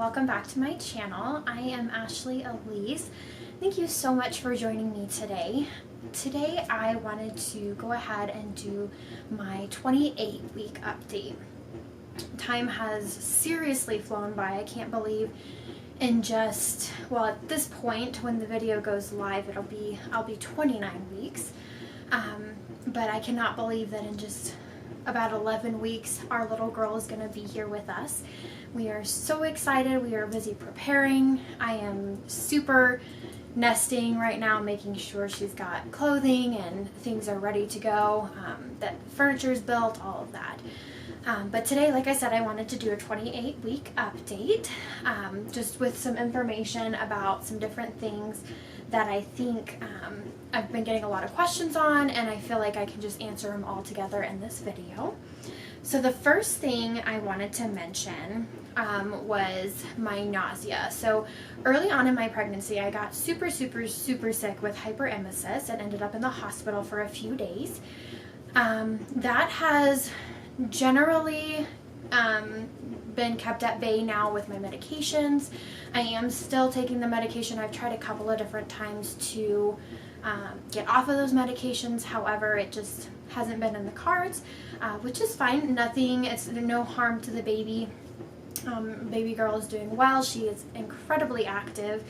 welcome back to my channel. I am AshleyElyse. Thank you so much for joining me today. Today I wanted to go ahead and do my 28-week update. Time has seriously flown by. I can't believe in just, well, at this point when the video goes live I'll be 29 weeks. But I cannot believe that in just about 11 weeks our little girl is going to be here with us. We are so excited. We are busy preparing. I am super nesting right now, making sure she's got clothing and things are ready to go, that furniture is built, all of that. But today, like I said, I wanted to do a 28-week update, just with some information about some different things that I think I've been getting a lot of questions on, and I feel like I can just answer them all together in this video. So the first thing I wanted to mention was my nausea. So early on in my pregnancy, I got super sick with hyperemesis and ended up in the hospital for a few days. That has generally been kept at bay now with my medications. I am still taking the medication. I've tried a couple of different times to get off of those medications. However, it just hasn't been in the cards, which is fine. It's no harm to the baby. Baby girl is doing well. She is incredibly active,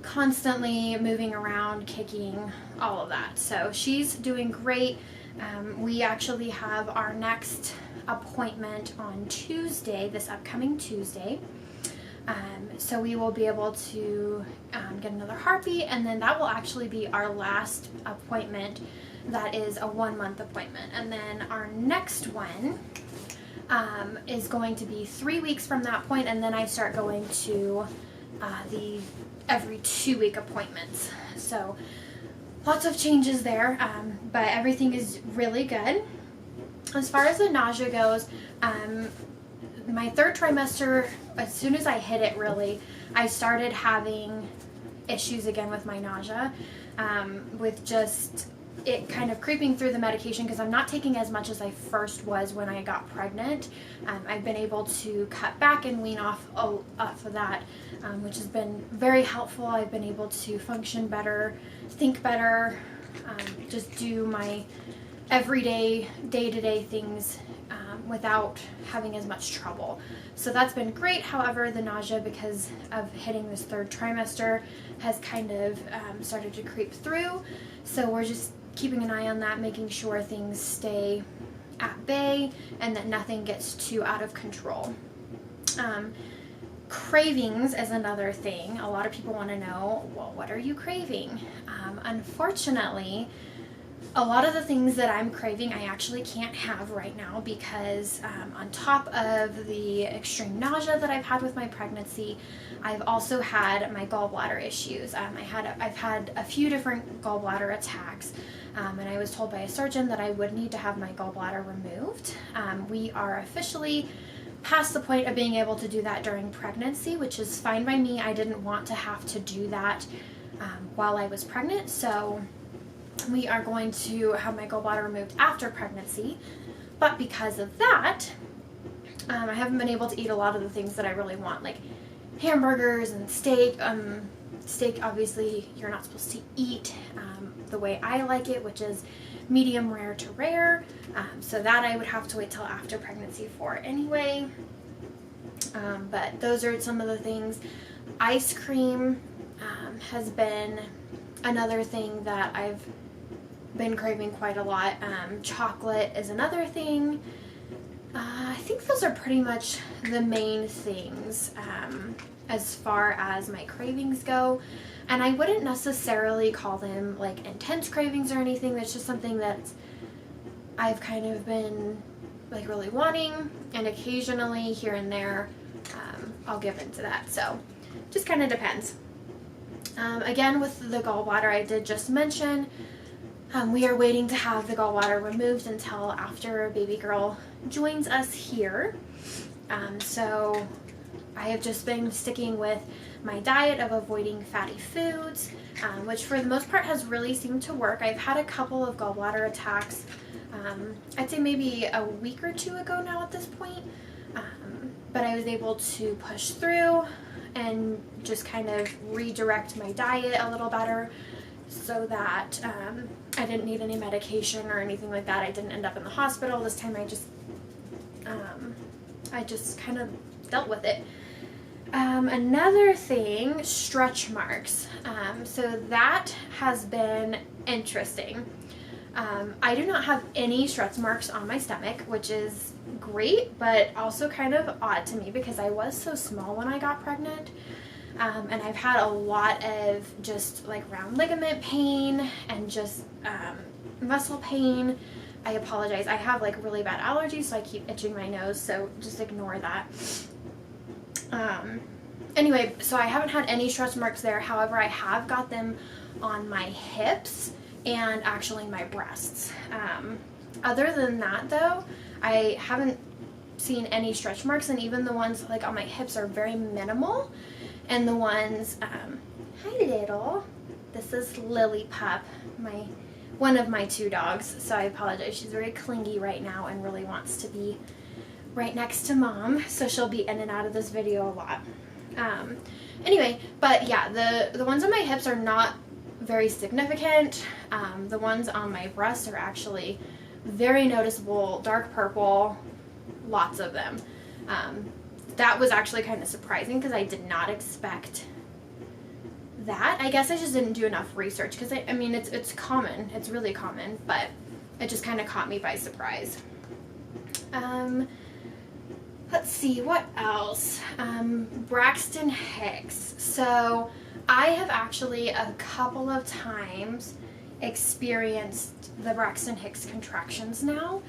constantly moving around, kicking, all of that. So she's doing great. We actually have our next appointment on Tuesday, this upcoming Tuesday. So we will be able to get another heartbeat, and then that will actually be our last appointment. That is a 1-month appointment. And then our next one is going to be 3 weeks from that point, and then I start going to the every 2-week appointments. So lots of changes there, but everything is really good. As far as the nausea goes, my third trimester, as soon as I hit it, really, I started having issues again with my nausea, with just it kind of creeping through the medication, because I'm not taking as much as I first was when I got pregnant. I've been able to cut back and wean off of that, which has been very helpful. I've been able to function better, think better, just do my everyday, day-to-day things without having as much trouble. So that's been great. However, the nausea, because of hitting this third trimester, has kind of started to creep through. So we're just keeping an eye on that, making sure things stay at bay and that nothing gets too out of control. Cravings is another thing. A lot of people want to know, well, what are you craving? Unfortunately, a lot of the things that I'm craving I actually can't have right now, because on top of the extreme nausea that I've had with my pregnancy, I've also had my gallbladder issues. I've had a few different gallbladder attacks, and I was told by a surgeon that I would need to have my gallbladder removed. We are officially past the point of being able to do that during pregnancy, which is fine by me. I didn't want to have to do that while I was pregnant, so we are going to have my gallbladder removed after pregnancy. But because of that, I haven't been able to eat a lot of the things that I really want, like hamburgers and steak. Steak, obviously, you're not supposed to eat the way I like it, which is medium rare to rare. So that I would have to wait till after pregnancy for anyway. But those are some of the things. Ice cream has been another thing that I've been craving quite a lot. Chocolate is another thing. I think those are pretty much the main things as far as my cravings go. And I wouldn't necessarily call them like intense cravings or anything. That's just something that I've kind of been like really wanting, and occasionally here and there I'll give into that. So just kind of depends. Again, with the gallbladder, I did just mention we are waiting to have the gallbladder removed until after baby girl joins us here. So I have just been sticking with my diet of avoiding fatty foods, which for the most part has really seemed to work. I've had a couple of gallbladder attacks, I'd say maybe a week or two ago now at this point. but I was able to push through and just kind of redirect my diet a little better so that I didn't need any medication or anything like that. I didn't end up in the hospital. This time I just kind of dealt with it. Another thing, stretch marks. So that has been interesting. I do not have any stretch marks on my stomach, which is great, but also kind of odd to me because I was so small when I got pregnant. And I've had a lot of just like round ligament pain and just muscle pain. I apologize. I have like really bad allergies, so I keep itching my nose, so just ignore that. Anyway, so I haven't had any stretch marks there. However, I have got them on my hips and actually my breasts. Other than that though, I haven't seen any stretch marks, and even the ones like on my hips are very minimal. And the ones, hi little, this is Lily Pup, one of my 2 dogs, so I apologize. She's very clingy right now and really wants to be right next to mom, so she'll be in and out of this video a lot. Anyway, but yeah, the ones on my hips are not very significant. The ones on my breasts are actually very noticeable, dark purple, lots of them. That was actually kind of surprising because I did not expect that. I guess I just didn't do enough research because I mean it's common, it's really common, but it just kind of caught me by surprise. Let's see, what else? Braxton Hicks. So I have actually a couple of times experienced the Braxton Hicks contractions now.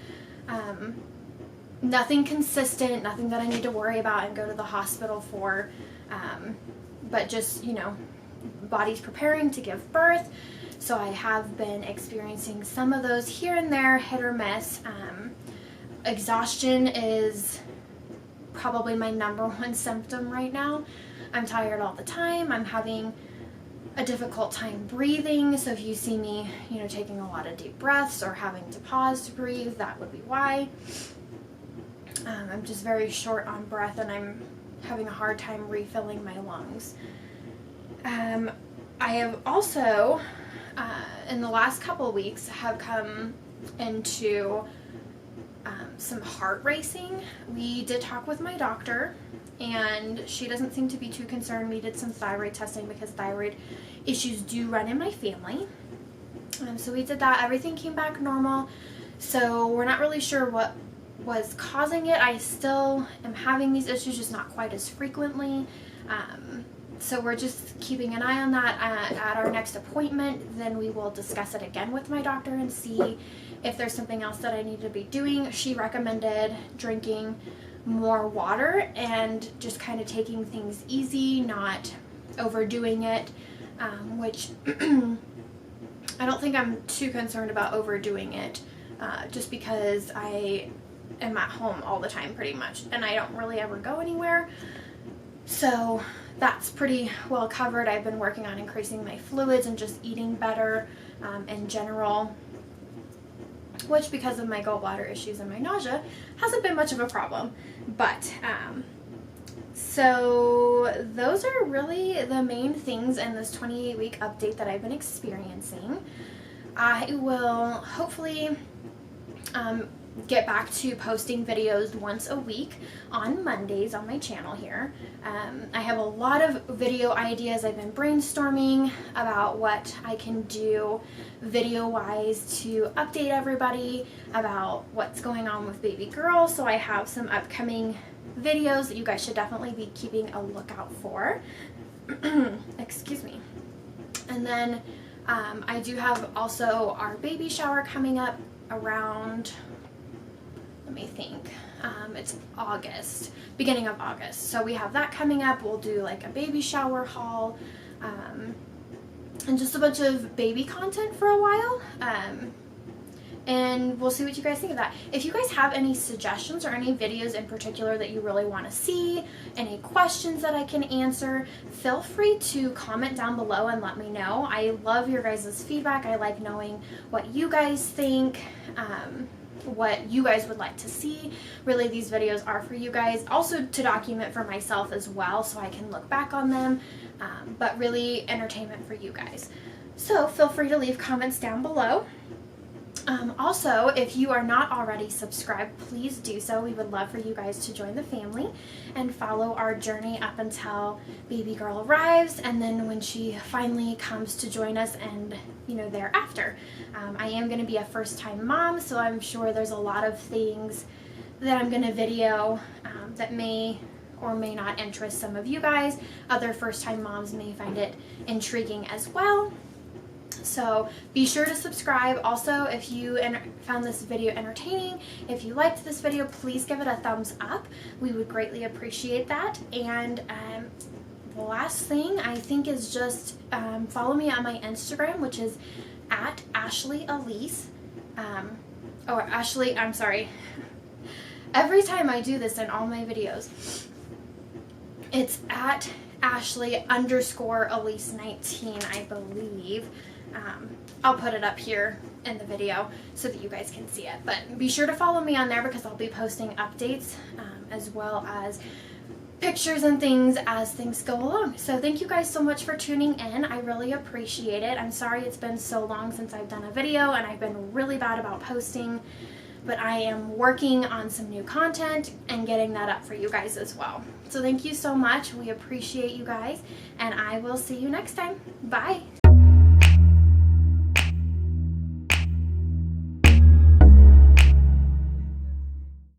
Nothing consistent, nothing that I need to worry about and go to the hospital for, but just, you know, body's preparing to give birth. So I have been experiencing some of those here and there, hit or miss. Exhaustion is probably my #1 symptom right now. I'm tired all the time. I'm having a difficult time breathing. So if you see me, you know, taking a lot of deep breaths or having to pause to breathe, that would be why. I'm just very short on breath and I'm having a hard time refilling my lungs. I have also, in the last couple of weeks, have come into some heart racing. We did talk with my doctor and she doesn't seem to be too concerned. We did some thyroid testing because thyroid issues do run in my family. So we did that. Everything came back normal. So we're not really sure what was causing it. I still am having these issues, just not quite as frequently. So we're just keeping an eye on that. At our next appointment, then we will discuss it again with my doctor and see if there's something else that I need to be doing. She recommended drinking more water and just kind of taking things easy, not overdoing it, which I don't think I'm too concerned about overdoing it, just because I am at home all the time pretty much and I don't really ever go anywhere, so that's pretty well covered. I've been working on increasing my fluids and just eating better in general, which because of my gallbladder issues and my nausea hasn't been much of a problem. But so those are really the main things in this 28-week update that I've been experiencing. I will hopefully get back to posting videos once a week on Mondays on my channel here. I have a lot of video ideas. I've been brainstorming about what I can do video-wise to update everybody about what's going on with baby girl. So I have some upcoming videos that you guys should definitely be keeping a lookout for. Excuse me. And then I do have also our baby shower coming up around, let me think, it's August, beginning of August. So we have that coming up. We'll do like a baby shower haul and just a bunch of baby content for a while. And we'll see what you guys think of that. If you guys have any suggestions or any videos in particular that you really want to see, any questions that I can answer, feel free to comment down below and let me know. I love your guys' feedback. I like knowing what you guys think. what you guys would like to see. Really, these videos are for you guys, also to document for myself as well so I can look back on them, but really entertainment for you guys. So feel free to leave comments down below. Also, if you are not already subscribed, please do so. We would love for you guys to join the family and follow our journey up until baby girl arrives, and then when she finally comes to join us, and thereafter. I am going to be a first-time mom, so I'm sure there's a lot of things that I'm going to video that may or may not interest some of you guys. Other first-time moms may find it intriguing as well. So be sure to subscribe. Also, if you found this video entertaining, if you liked this video, please give it a thumbs up. We would greatly appreciate that. And the last thing I think is just follow me on my Instagram, which is at AshleyElyse. I'm sorry. Every time I do this in all my videos, it's at Ashley_Elyse19, I believe. I'll put it up here in the video so that you guys can see it. But be sure to follow me on there because I'll be posting updates as well as pictures and things as things go along. So thank you guys so much for tuning in. I really appreciate it. I'm sorry it's been so long since I've done a video, and I've been really bad about posting, but I am working on some new content and getting that up for you guys as well. So thank you so much. We appreciate you guys, and I will see you next time. Bye.